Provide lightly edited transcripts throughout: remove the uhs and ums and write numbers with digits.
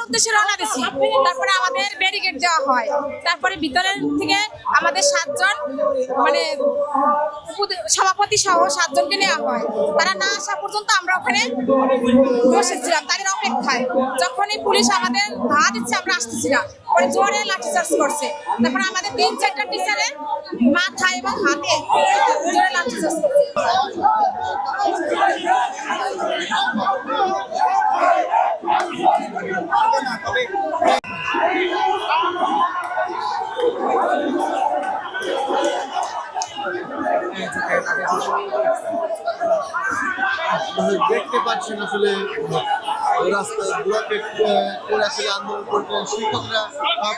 উদ্দেশ্যে রওনা দিছি। তারপরে আমাদের ব্যারিকেড দেওয়া হয়, তারপরে ভিতরের থেকে আমাদের 7 জন মানে সভাপতি সহ 7 জনকে নেওয়া হয়। তারা না আসা পর্যন্ত আমরা ওখানে বসেছিলাম তাদের অপেক্ষায়। যখনই পুলিশ আমাদের ধা দিচ্ছে আমরা আসতেছিলাম, পরে জোরে লাঠিচার্জ করছে। তারপরে আমাদের 3-4টা টিচারের মাথায় এবং হাতে জোরে লাঠিচার্জ করছে। দেখতে পাচ্ছেন আসলে রাস্তা ব্লকেট করে আসলে আন্দোলন করছেন শিক্ষকরা।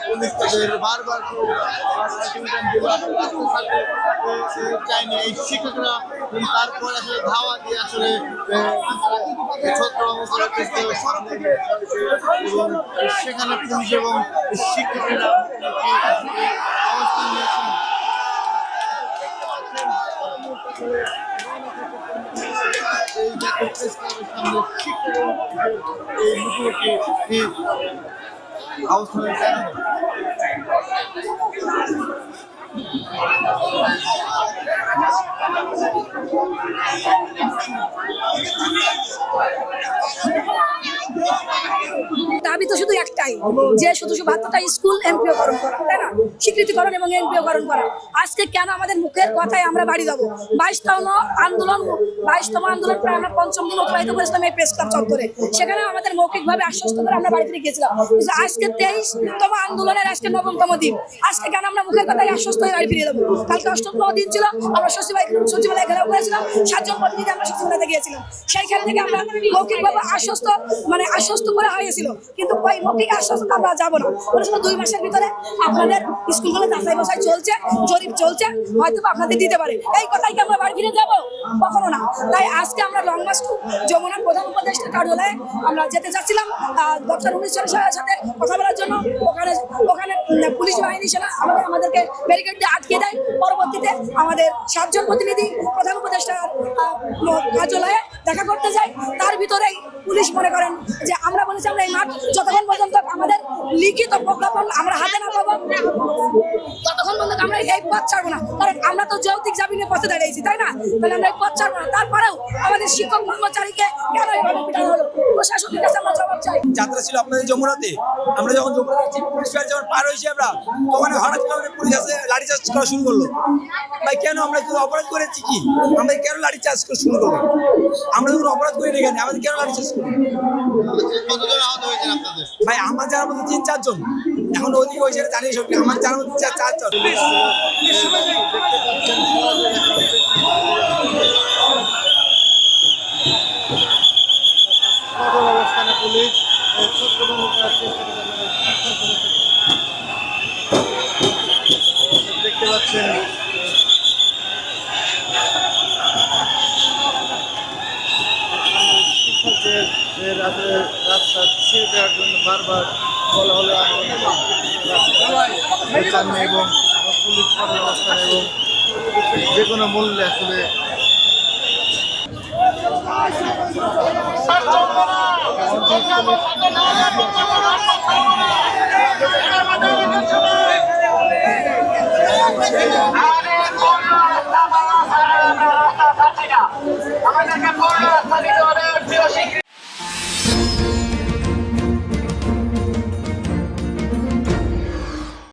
পুলিশ তাদের বারবার চাইনি এই শিক্ষকরা, তারপর আসলে ধাওয়া দিয়ে আসলে এবং সেখানে পুলিশ এবং শিক্ষকেরা অবস্থান নিয়েছেন। এই জাতীয় প্রেস ক্লাবের সামনে শিক্ষকরা এই মুখোমুখি অবস্থানের কারণে দাবি তো শুধু একটাই, যে শুধু 72টা স্কুল এমপিওকরণ করা, তাই না? স্বীকৃতিকরণ এবং এমপিওকরণ করা। আজকে কেন আমাদের মুখের কথায় আমরা বাড়ি যাবো? 22তম আন্দোলন প্রায় আমরা 5ম দিন অতিবাহিত করেছিলাম এই প্রেস ক্লাব চত্বরে। সেখানে আমাদের মৌখিকভাবে আশ্বস্ত করে আমরা বাড়ি ফিরে গিয়েছিলাম। আজকে 23তম আন্দোলনের আজকে 9তম দিন। আজকে কেন আমরা মুখের কথায় আশ্বস্ত হয়ে বাড়ি ফিরে যাবো? কালকে 8তম দিন ছিল, আমরা সচিবালয় ঘেরাও করেছিলাম, 7 জন প্রতিনিধি আমরা সচিবালয়তে গিয়েছিলাম। সেইখান থেকে আমরা মৌখিকভাবে আশ্বস্ত করা হয়েছিল, কিন্তু ওই মৌখিক আশ্বস্ত আমরা যাবো না বলেছিল 2 মাসের ভিতরে আপনাদের স্কুলগুলো যাচাই বাছাই চলছে, জরিপ চলছে, হয়তো আপনাদের দিতে পারে। এই কথাই কি আমরা বাড়ি ফিরে যাবো? কখনো না। তাই আজকে আমরা লং মার্চ টু যমুনা প্রধান উপদেষ্টার কার্যালয়ে আমরা যেতে চাচ্ছিলাম ডক্টর উনিশ সাহেবের সাথে কথা বলার জন্য। ওখানে পুলিশ বাহিনী সেনা আমাদেরকে ব্যারিকেড দিয়ে আটকে দেয়। পরবর্তীতে আমাদের 7 জন প্রতিনিধি প্রধান উপদেষ্টার কার্যালয়ে দেখা করতে যায়। তার ভিতরেই পুলিশ মনে করেন যে আমরা বলেছি আমরা এই মাঠ যতক্ষণ পর্যন্ত আমাদের লিখিত প্রজ্ঞাপন আমরা হাতে না পাবো ততক্ষণ পর্যন্ত আমরা এই পথ ছাড়বো না। কারণ আমরা তো যৌক্তিক জামিনে পথে দাঁড়িয়েছি, তাই না? তাহলে আমরা এই পথ ছাড়বো না। তারপরেও আমাদের শিক্ষক কর্মচারীকে কেন এভাবে পিটানো হলো? প্রশাসনের কাছে আমরা জবাব চাই। যাত্রা ছিল আপনাদের যমুনাতে, আমরা যখন যমুনা পুলিশ যখন পার হয়েছি আমরা, তখন হঠাৎ করে পুলিশ আসে লাঠিচার্জ করা শুরু করলো। ভাই কেন? আমরা কেউ অপরাধ করেছি কি? আমরা কেন লাঠিচার্জ করা শুরু করবো? আমরা যখন অপরাধ করি না কেন আমাদের কেন লাঠিচার্জ করবো? ভাই আমার জানার মধ্যে 3-4 জন, এখন ওদিকে ওই জায়গায় জানিয়ে সত্যি আমার জানার মধ্যে 4 জন। অবস্থানে পুলিশ দেখতে পাচ্ছেন শিক্ষকদের রাস্তা ছেড়ে দেওয়ার জন্য বারবার বলা হলো এবং পুলিশ অবস্থান এবং যে কোনো মূল্যে আসলে আমাদেরকে